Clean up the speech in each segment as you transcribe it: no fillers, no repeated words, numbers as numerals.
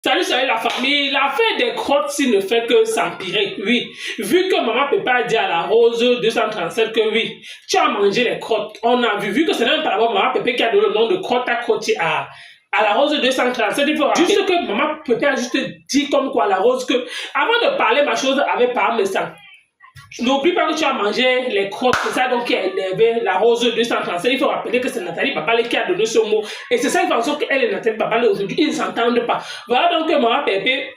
Salut la famille, l'affaire des crottes ne fait que s'empirer, oui. Vu que maman Pépé a dit à la Rose 237 que oui, tu as mangé les crottes. On a vu que c'est même pas d'abord maman Pépé qui a donné le nom de crotte à crottier à la Rose 237, il faut rappeler juste que maman Pépé a juste dit comme quoi à la Rose que avant de parler ma chose avec par message. N'oublie pas que tu as mangé les crottes, c'est ça donc qui a énervé la Rose 237. Il faut rappeler que c'est Nathalie Babale qui a donné ce mot. Et c'est ça qui fait en sorte qu'elle et Nathalie Babale aujourd'hui, ils ne s'entendent pas. Voilà donc que maman Pépé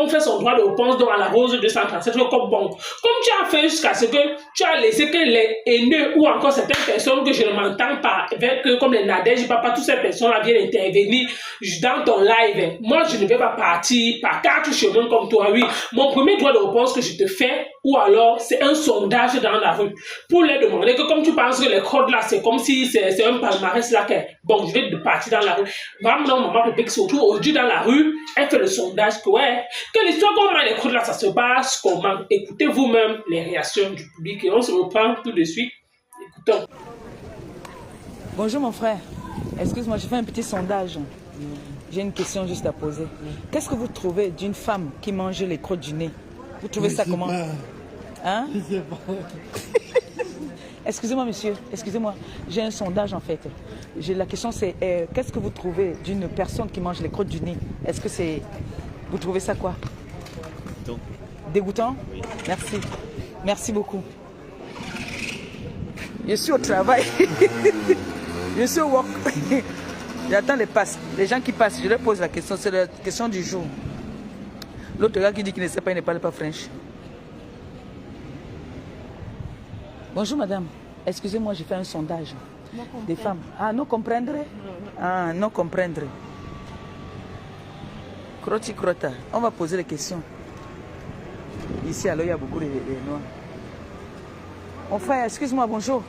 fait son droit de réponse donc à la Rose 237 comme bon. Comme tu as fait jusqu'à ce que tu as laissé que les haineux ou encore certaines personnes que je ne m'entends pas avec comme les Nadège, papa, toutes ces personnes-là viennent intervenir dans ton live. Moi, je ne vais pas partir par 4 chemins comme toi, oui. Mon premier droit de réponse que je te fais, ou alors c'est un sondage dans la rue pour leur demander que comme tu penses que les codes là, c'est comme si c'est un palmarès là que bon, je vais partir dans la rue. Maintenant, maman Pépé qui se retrouve aujourd'hui dans la rue, elle fait le sondage que ouais, que l'histoire comment les codes là, ça se passe, comment. Écoutez vous-même les réactions du public et on se reprend tout de suite. Écoutons. Bonjour mon frère, excuse-moi, je fais un petit sondage. J'ai une question juste à poser. Qu'est-ce que vous trouvez d'une femme qui mange les crottes du nez? Vous trouvez ça comment? Hein? Je sais pas. Excusez-moi monsieur, excusez-moi, j'ai un sondage en fait. La question c'est, qu'est-ce que vous trouvez d'une personne qui mange les crottes du nez? Est-ce que c'est... Vous trouvez ça quoi? Dégoûtant. Dégoûtant? Oui. Merci. Merci beaucoup. Je suis au travail. Je suis au work. J'attends les gens qui passent. Je leur pose la question. C'est la question du jour. L'autre gars qui dit qu'il ne sait pas, il ne parle pas French. Bonjour madame. Excusez-moi, j'ai fait un sondage. Des femmes. Ah, non comprendre? Ah, non comprendre. Crotti crotta. On va poser les questions. Ici, alors, il y a beaucoup de noirs. Mon frère, excuse-moi, bonjour.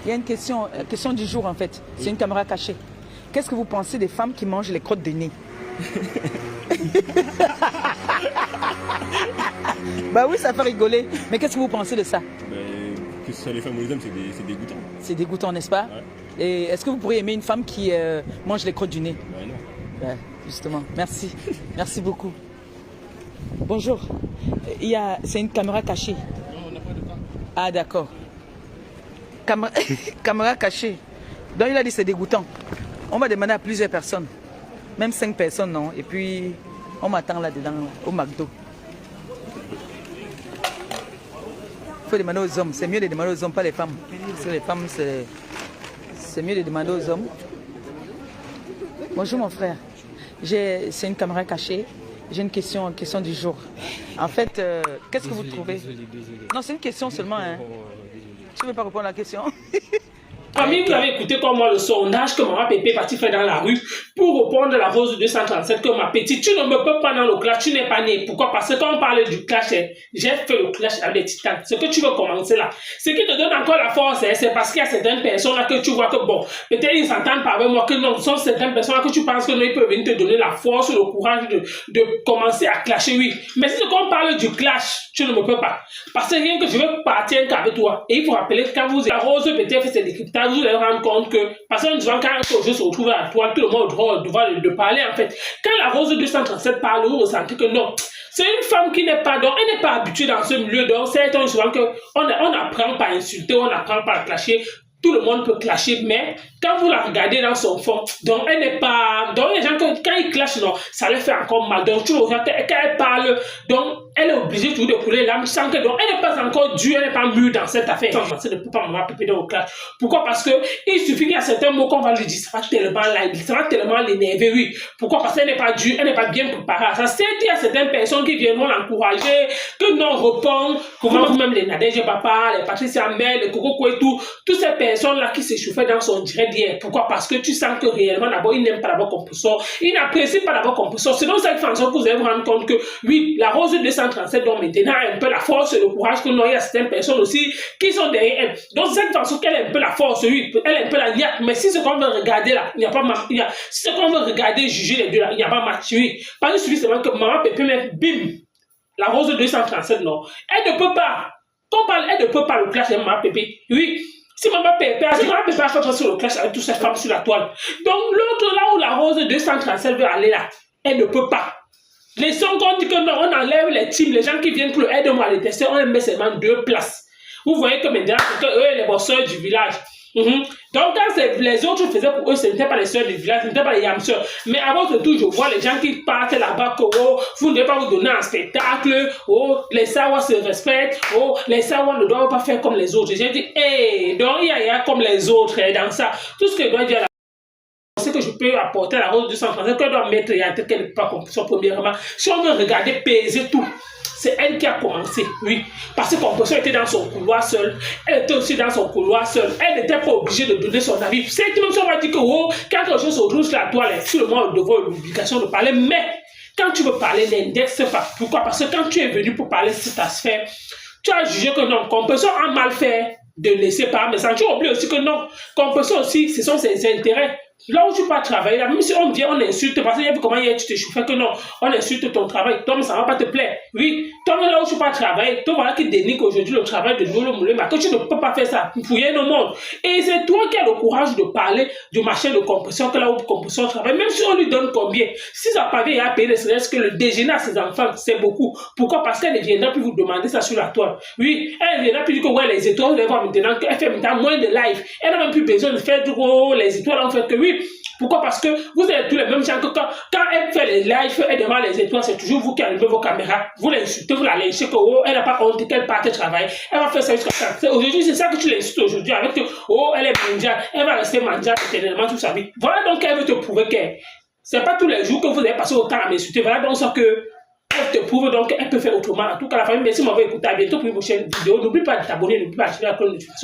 Il y a une question du jour en fait. C'est une caméra cachée. Qu'est-ce que vous pensez des femmes qui mangent les crottes de nez? Bah oui, ça fait rigoler. Mais qu'est-ce que vous pensez de ça? Que ce soit les femmes ou les hommes, c'est dégoûtant. C'est dégoûtant, n'est-ce pas? Ouais. Et est-ce que vous pourriez aimer une femme qui mange les crottes du nez? Non. Ouais, justement. Merci. Merci beaucoup. Bonjour. C'est une caméra cachée. Non, on n'a pas de temps. Ah d'accord. Caméra cachée. Donc il a dit c'est dégoûtant. On va demander à plusieurs personnes. Même 5 personnes, non? Et puis, on m'attend là-dedans, au McDo. Il faut demander aux hommes. C'est mieux de demander aux hommes, pas les femmes. Parce que les femmes, c'est mieux de demander aux hommes. Bonjour mon frère. C'est une caméra cachée. J'ai une question du jour. En fait, qu'est-ce que vous trouvez? Désolé. Non, c'est une question seulement. Hein. Tu ne veux pas répondre à la question? Famille, vous avez écouté comme moi le sondage que maman Pépé est partie faire dans la rue pour répondre à la Rose 237 que ma petite, tu ne me peux pas dans le clash, tu n'es pas né. Pourquoi? Parce que quand on parle du clash, j'ai fait le clash avec les titans. Ce que tu veux commencer là, ce qui te donne encore la force, c'est parce qu'il y a certaines personnes là que tu vois que bon, peut-être ils s'entendent pas avec moi, que non, ce sont certaines personnes là que tu penses que non, ils peuvent venir te donner la force, le courage de commencer à clasher, oui. Mais si on parle du clash, tu ne me peux pas. Parce que rien que je veux partir avec toi. Et il faut rappeler que quand la Rose peut-être fait ses décryptages, vous allez rendre compte que, parce que souvent quand un jeu se retrouve à la toile, tout le monde doit de parler en fait. Quand la Rose 237 parle, vous ressentez que non, c'est une femme qui n'est pas, donc elle n'est pas habituée dans ce milieu, donc c'est souvent qu'on n'apprend pas à insulter, on n'apprend pas à clasher. Tout le monde peut clasher, mais quand vous la regardez dans son fond, donc elle n'est pas... Donc les gens, quand ils clashent, non, ça leur fait encore mal. Donc tu vois, quand elle parle, donc elle est obligée toujours de couler l'âme sans que... Donc elle n'est pas encore dure, elle n'est pas mûre dans cette affaire. Ça ne peut pas maman Pépé dans le clash. Pourquoi? Parce qu'il suffit qu'il y a certains mots qu'on va lui dire, ça va tellement l'énerver, oui. Pourquoi? Parce qu'elle n'est pas dure, elle n'est pas bien préparée à ça. C'est qu'il y a certaines personnes qui viendront l'encourager, que non, répondre, comment vous-même les Nadège Papa, les Patricia Mel, les Coco et tout, toutes ces personnes-là qui s'échauffaient dans son direct d'hier. Pourquoi? Parce que tu sens que réellement, d'abord, il n'aime pas d'abord qu'on peut sortir. Il n'apprécie pas d'abord qu'on peut sortir. C'est donc ça qui fait en sorte que vous allez vous rendre compte que, oui, la Rose 237, donc maintenant, a un peu la force et le courage que non, il y a certaines personnes aussi qui sont derrière elle. Donc, c'est cette façon qu'elle a un peu la force, oui, elle a un peu la niaque. Mais si ce qu'on veut regarder là, il n'y a pas match. Si ce qu'on veut regarder, juger les deux là, il n'y a pas match, oui. Parce que celui, c'est vraiment que maman Pépé met bim, la Rose 237, non. Elle ne peut pas. Quand on parle, elle ne peut pas le clash de maman Pépé. Oui. Si maman Pépé a fait sur le clash avec toutes ces femmes sur la toile. Donc l'autre là où la Rose 237 veut aller là, elle ne peut pas. Les sons qu'on dit que non, on enlève les teams, les gens qui viennent pour aider-moi à les tester, on les met seulement 2 places. Vous voyez que maintenant, c'est eux les bosseurs du village. Donc, quand les autres faisaient pour eux, ce n'était pas les sœurs du village, ce n'était pas les yamseurs. Mais à votre tour, je vois les gens qui partent là-bas que oh, vous ne devez pas vous donner un spectacle, oh, les Sawa se respectent, oh, les Sawa ne doivent pas faire comme les autres. J'ai dit, hey, donc il y a comme les autres dans ça. Tout ce que je dois dire là, c'est que je peux apporter à la Rose 237, que doit mettre, il y a qu'elle n'est pas comme ça, premièrement. Si on veut regarder, peser tout. C'est elle qui a commencé, oui. Parce que Compression était dans son couloir seul. Elle était aussi dans son couloir seul. Elle n'était pas obligée de donner son avis. C'est même si on va dire que oh, quand quelque chose se retrouve sur la toile, sur le monde, on devrait l'obligation de parler. Mais quand tu veux parler, n'indexe pas. Pourquoi? Parce que quand tu es venu pour parler de cette sphère, tu as jugé que non, Compression a mal fait de laisser par message. Tu oublies aussi que non, Compression aussi, ce sont ses intérêts. Là où tu peux travailler, là, même si on vient, on insulte, parce que tu as vu comment hier tu te chauffais que non, on insulte ton travail, toi, mais ça ne va pas te plaire. Oui, toi, là où tu peux travailler, toi, voilà qui dénigre aujourd'hui le travail de Nolo Moulema, que tu ne peux pas faire ça pour rien au monde. Et c'est toi qui as le courage de parler du marché de Compression, que là où Compression travaille, même si on lui donne combien, si ça parvient à payer, c'est que le déjeuner à ses enfants, c'est beaucoup. Pourquoi? Parce qu'elle ne viendra plus vous demander ça sur la toile. Oui, elle ne viendra plus dire que ouais, les étoiles, vous allez voir maintenant qu'elle fait maintenant moins de live. Elle n'a même plus besoin de faire oh, les étoiles, en fait que oui. Pourquoi? Parce que vous êtes tous les mêmes gens que quand elle fait les lives, elle demande les étoiles, c'est toujours vous qui allumez vos caméras. Vous l'insultez, vous la laissez que oh, elle n'a pas honte qu'elle parte travailler. Elle va faire ça jusqu'à ça. Aujourd'hui, c'est ça que tu l'insultes aujourd'hui avec que oh, elle est mondiale, elle va rester mondiale éternellement toute sa vie. Voilà donc elle veut te prouver qu'elle. C'est pas tous les jours que vous allez passer autant à m'insulter. Voilà donc ça que elle te prouve donc qu'elle peut faire autrement. En tout cas, la famille, merci de m'avoir écouté. À bientôt pour une prochaine vidéo. N'oublie pas de t'abonner, n'oublie pas d'activer la cloche de notification.